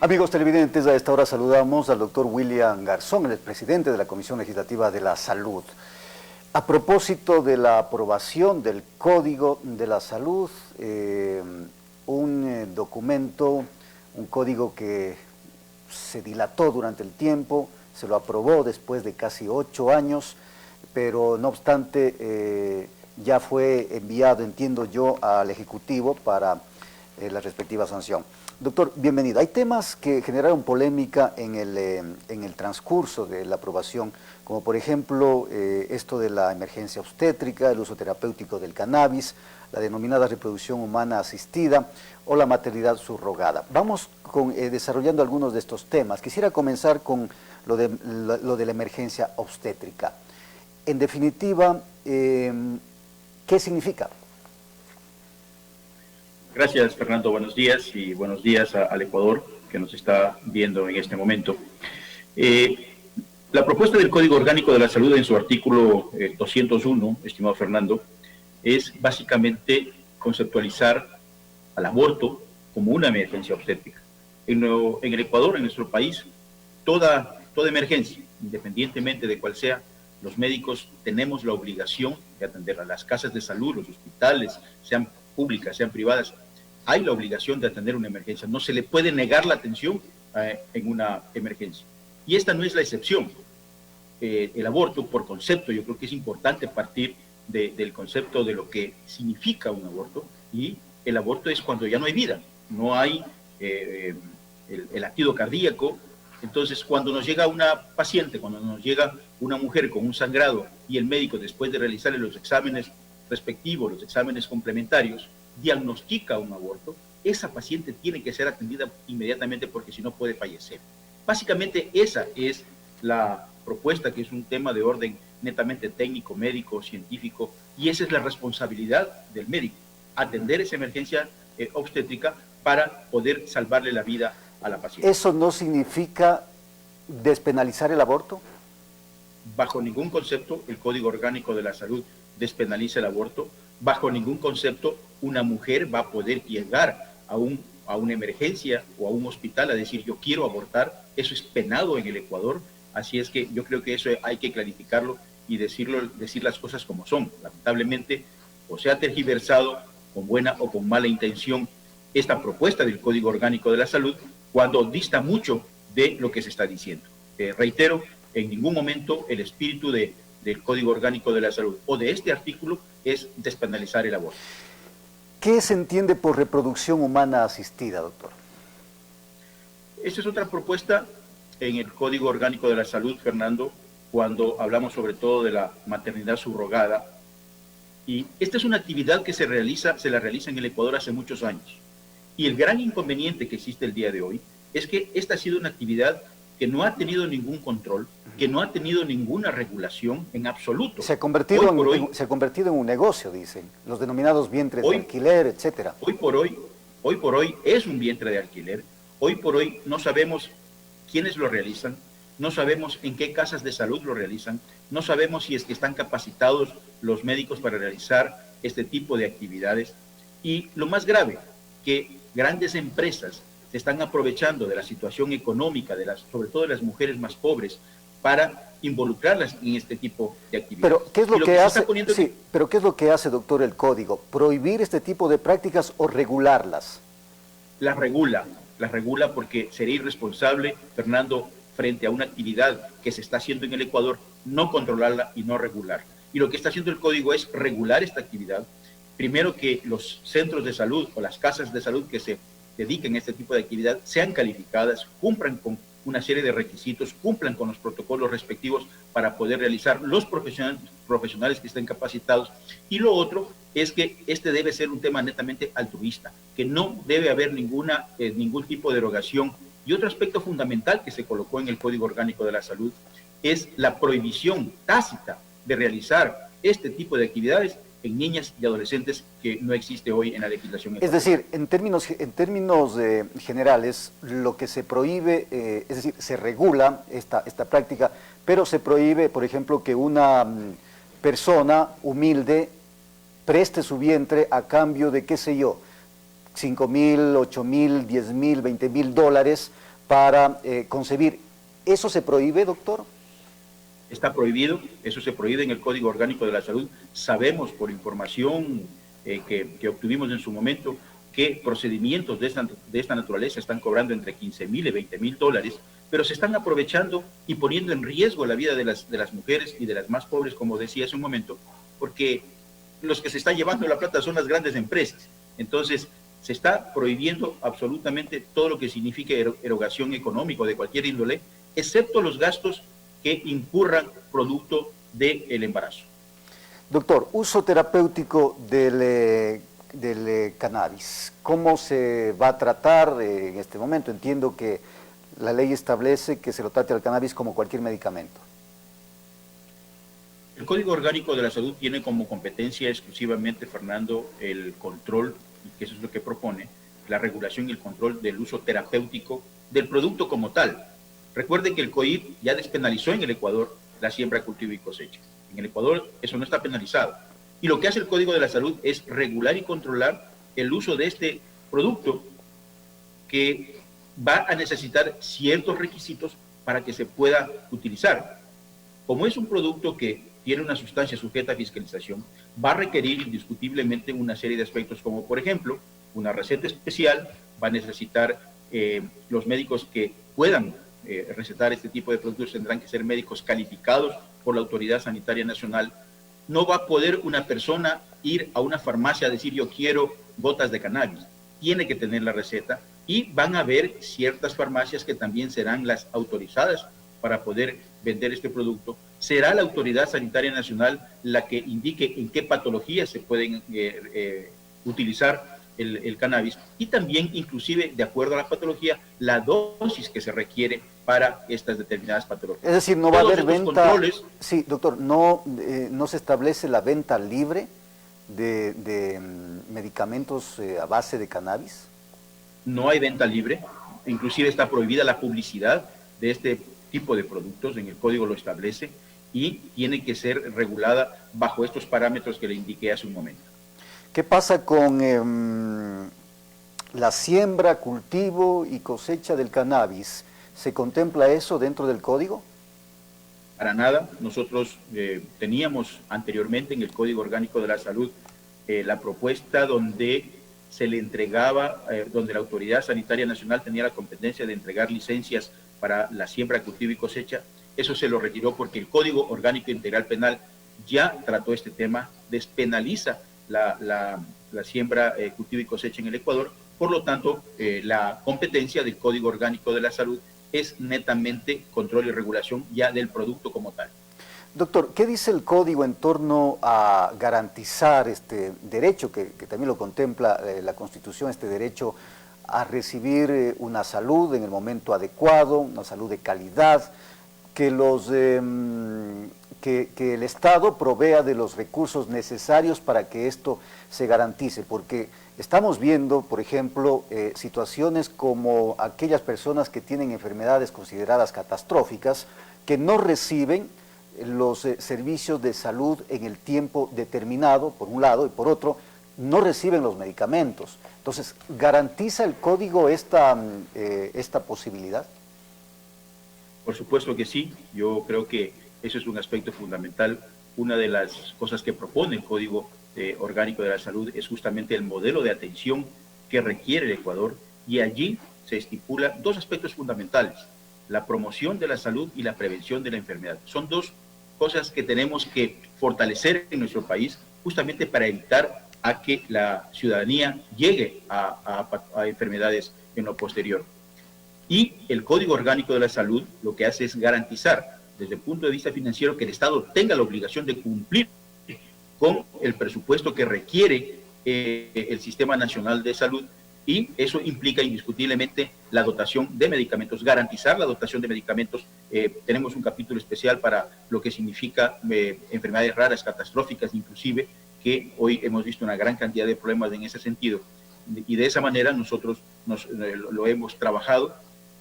Amigos televidentes, a esta hora saludamos al doctor William Garzón, el presidente de la Comisión Legislativa de la Salud. A propósito de la aprobación del Código de la Salud, un documento, un código que se dilató durante el tiempo, se lo aprobó después de casi 8 años, pero no obstante ya fue enviado, entiendo yo, al Ejecutivo para la respectiva sanción. Doctor, bienvenido. Hay temas que generaron polémica en el transcurso de la aprobación, como por ejemplo esto de la emergencia obstétrica, el uso terapéutico del cannabis, la denominada reproducción humana asistida o la maternidad subrogada. Vamos desarrollando algunos de estos temas. Quisiera comenzar con lo de la emergencia obstétrica. En definitiva, ¿qué significa? Gracias, Fernando. Buenos días y buenos días al Ecuador que nos está viendo en este momento. La propuesta del Código Orgánico de la Salud en su artículo 201, estimado Fernando, es básicamente conceptualizar al aborto como una emergencia obstétrica. En el Ecuador, en nuestro país, toda emergencia, independientemente de cuál sea, los médicos tenemos la obligación de atenderla. Las casas de salud, los hospitales, sean públicas, sean privadas, hay la obligación de atender una emergencia. No se le puede negar la atención en una emergencia. Y esta no es la excepción. El aborto, por concepto, yo creo que es importante partir del concepto de lo que significa un aborto, y el aborto es cuando ya no hay vida, no hay el latido cardíaco. Entonces, cuando nos llega una paciente, cuando nos llega una mujer con un sangrado y el médico, después de realizarle los exámenes respectivos, los exámenes complementarios, diagnostica un aborto, esa paciente tiene que ser atendida inmediatamente porque si no puede fallecer. Básicamente esa es la propuesta, que es un tema de orden netamente técnico, médico, científico, y esa es la responsabilidad del médico, atender esa emergencia obstétrica para poder salvarle la vida a la paciente. ¿Eso no significa despenalizar el aborto? Bajo ningún concepto el Código Orgánico de la Salud despenaliza el aborto. Bajo ningún concepto una mujer va a poder llegar a una emergencia o a un hospital a decir yo quiero abortar. Eso es penado en el Ecuador. Así es que yo creo que eso hay que clarificarlo y decir las cosas como son. Lamentablemente, o se ha tergiversado con buena o con mala intención esta propuesta del Código Orgánico de la Salud, cuando dista mucho de lo que se está diciendo. Reitero, en ningún momento el espíritu del Código Orgánico de la Salud o de este artículo es despenalizar el aborto. ¿Qué se entiende por reproducción humana asistida, doctor? Esta es otra propuesta en el Código Orgánico de la Salud, Fernando, cuando hablamos sobre todo de la maternidad subrogada. Y esta es una actividad que se la realiza en el Ecuador hace muchos años. Y el gran inconveniente que existe el día de hoy es que esta ha sido una actividad que no ha tenido ningún control, que no ha tenido ninguna regulación en absoluto. Se ha convertido en un negocio, dicen, los denominados vientres de alquiler, etcétera. Hoy por hoy es un vientre de alquiler. Hoy por hoy no sabemos quiénes lo realizan, no sabemos en qué casas de salud lo realizan, no sabemos si es que están capacitados los médicos para realizar este tipo de actividades. Y lo más grave, que grandes empresas se están aprovechando de la situación económica, sobre todo de las mujeres más pobres, para involucrarlas en este tipo de actividades. Pero, ¿qué es pero ¿qué es lo que hace, doctor, el Código? ¿Prohibir este tipo de prácticas o regularlas? Las regula porque sería irresponsable, Fernando, frente a una actividad que se está haciendo en el Ecuador, no controlarla y no regularla. Y lo que está haciendo el Código es regular esta actividad. Primero, que los centros de salud o las casas de salud que se dediquen a este tipo de actividad sean calificadas, cumplan con una serie de requisitos, cumplan con los protocolos respectivos para poder realizar los profesionales que estén capacitados. Y lo otro es que este debe ser un tema netamente altruista, que no debe haber ningún tipo de derogación. Y otro aspecto fundamental que se colocó en el Código Orgánico de la Salud es la prohibición tácita de realizar este tipo de actividades en niñas y adolescentes, que no existe hoy en la legislación. Es decir, en términos generales, lo que se prohíbe, es decir, se regula esta práctica, pero se prohíbe, por ejemplo, que una persona humilde preste su vientre a cambio de, qué sé yo, $5,000, $8,000, $10,000, $20,000, para concebir. ¿Eso se prohíbe, doctor? Está prohibido, eso se prohíbe en el Código Orgánico de la Salud. Sabemos por información que obtuvimos en su momento que procedimientos de esta naturaleza están cobrando entre 15,000 y 20,000 dólares, pero se están aprovechando y poniendo en riesgo la vida de las mujeres y de las más pobres, como decía hace un momento, porque los que se están llevando la plata son las grandes empresas. Entonces, se está prohibiendo absolutamente todo lo que signifique erogación económica de cualquier índole, excepto los gastos que incurran producto del embarazo. Doctor, uso terapéutico del cannabis, ¿cómo se va a tratar en este momento? Entiendo que la ley establece que se lo trate al cannabis como cualquier medicamento. El Código Orgánico de la Salud tiene como competencia exclusivamente, Fernando, el control, y que eso es lo que propone, la regulación y el control del uso terapéutico del producto como tal. Recuerde que el COIP ya despenalizó en el Ecuador la siembra, cultivo y cosecha. En el Ecuador eso no está penalizado. Y lo que hace el Código de la Salud es regular y controlar el uso de este producto que va a necesitar ciertos requisitos para que se pueda utilizar. Como es un producto que tiene una sustancia sujeta a fiscalización, va a requerir indiscutiblemente una serie de aspectos, como por ejemplo, una receta especial, va a necesitar los médicos que puedan recetar este tipo de productos tendrán que ser médicos calificados por la Autoridad Sanitaria Nacional. No va a poder una persona ir a una farmacia a decir yo quiero gotas de cannabis. Tiene que tener la receta y van a haber ciertas farmacias que también serán las autorizadas para poder vender este producto. Será la Autoridad Sanitaria Nacional la que indique en qué patologías se pueden utilizar el cannabis y también, inclusive, de acuerdo a la patología, la dosis que se requiere para estas determinadas patologías. Es decir, no va a haber venta... Sí, doctor, no se establece la venta libre de medicamentos a base de cannabis. No hay venta libre, inclusive está prohibida la publicidad de este tipo de productos, en el código lo establece, y tiene que ser regulada bajo estos parámetros que le indiqué hace un momento. ¿Qué pasa con la siembra, cultivo y cosecha del cannabis? ¿Se contempla eso dentro del código? Para nada. Nosotros teníamos anteriormente en el Código Orgánico de la Salud la propuesta donde se le entregaba, donde la Autoridad Sanitaria Nacional tenía la competencia de entregar licencias para la siembra, cultivo y cosecha. Eso se lo retiró porque el Código Orgánico Integral Penal ya trató este tema, despenaliza la siembra, cultivo y cosecha en el Ecuador. Por lo tanto, la competencia del Código Orgánico de la Salud es netamente control y regulación ya del producto como tal. Doctor, ¿qué dice el código en torno a garantizar este derecho, que también lo contempla la Constitución, este derecho a recibir una salud en el momento adecuado, una salud de calidad, que el Estado provea de los recursos necesarios para que esto se garantice? Porque estamos viendo, por ejemplo, situaciones como aquellas personas que tienen enfermedades consideradas catastróficas, que no reciben los servicios de salud en el tiempo determinado, por un lado, y por otro, no reciben los medicamentos. Entonces, ¿garantiza el código esta posibilidad? Por supuesto que sí. Yo creo que eso es un aspecto fundamental. Una de las cosas que propone el Código Orgánico de la Salud es justamente el modelo de atención que requiere el Ecuador, y allí se estipula dos aspectos fundamentales: la promoción de la salud y la prevención de la enfermedad. Son dos cosas que tenemos que fortalecer en nuestro país justamente para evitar a que la ciudadanía llegue a enfermedades en lo posterior. Y el Código Orgánico de la Salud lo que hace es garantizar desde el punto de vista financiero que el Estado tenga la obligación de cumplir con el presupuesto que requiere el Sistema Nacional de Salud, y eso implica indiscutiblemente la dotación de medicamentos, garantizar la dotación de medicamentos. Tenemos un capítulo especial para lo que significa enfermedades raras, catastróficas inclusive, que hoy hemos visto una gran cantidad de problemas en ese sentido, y de esa manera nosotros lo hemos trabajado.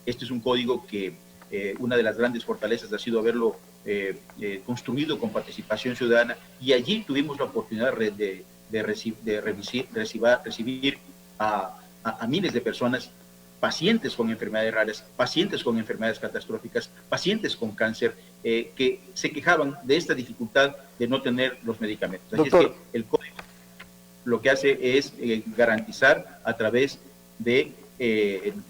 Este es un código que una de las grandes fortalezas ha sido haberlo construido con participación ciudadana, y allí tuvimos la oportunidad de recibir a miles de personas pacientes con enfermedades raras, pacientes con enfermedades catastróficas, pacientes con cáncer, que se quejaban de esta dificultad de no tener los medicamentos. Así Doctor, es que el código lo que hace es garantizar a través de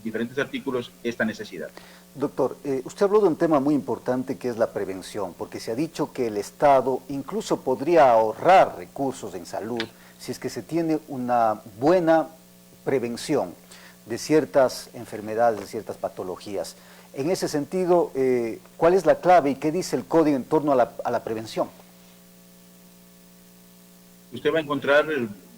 diferentes artículos esta necesidad. Doctor, usted habló de un tema muy importante que es la prevención, porque se ha dicho que el Estado incluso podría ahorrar recursos en salud si es que se tiene una buena prevención de ciertas enfermedades, de ciertas patologías. En ese sentido, ¿cuál es la clave y qué dice el código en torno a la prevención? Usted va a encontrar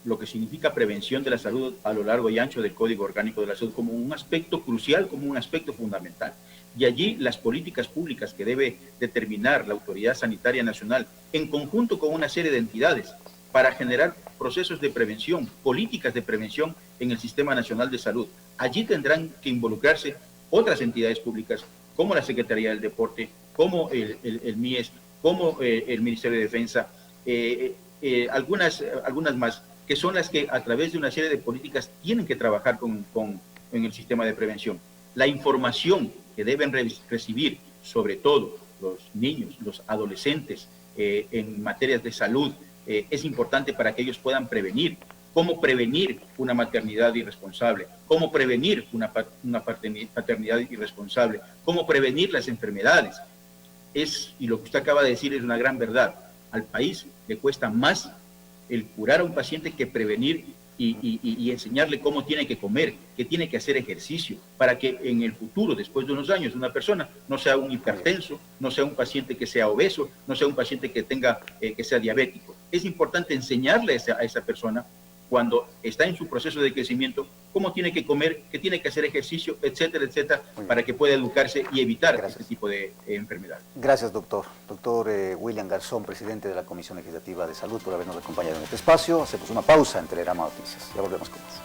lo que significa prevención de la salud a lo largo y ancho del Código Orgánico de la Salud como un aspecto crucial, como un aspecto fundamental. Y allí las políticas públicas que debe determinar la Autoridad Sanitaria Nacional en conjunto con una serie de entidades para generar procesos de prevención, políticas de prevención en el Sistema Nacional de Salud. Allí tendrán que involucrarse otras entidades públicas como la Secretaría del Deporte, como el MIES, como el Ministerio de Defensa, algunas más, que son las que a través de una serie de políticas tienen que trabajar en el sistema de prevención. La información que deben recibir, sobre todo los niños, los adolescentes, en materias de salud, es importante para que ellos puedan prevenir. Cómo prevenir una maternidad irresponsable, cómo prevenir una paternidad irresponsable, cómo prevenir las enfermedades. Y lo que usted acaba de decir es una gran verdad. Al país le cuesta más el curar a un paciente que prevenir y enseñarle cómo tiene que comer, que tiene que hacer ejercicio, para que en el futuro, después de unos años, una persona no sea un hipertenso, no sea un paciente que sea obeso, no sea un paciente que sea diabético. Es importante enseñarle a esa persona, cuando está en su proceso de crecimiento, cómo tiene que comer, que tiene que hacer ejercicio, etcétera, etcétera, para que pueda educarse y evitar este tipo de enfermedades. Gracias, doctor. Doctor William Garzón, presidente de la Comisión Legislativa de Salud, por habernos acompañado en este espacio. Hacemos una pausa en Telegrama Noticias. Ya volvemos con más.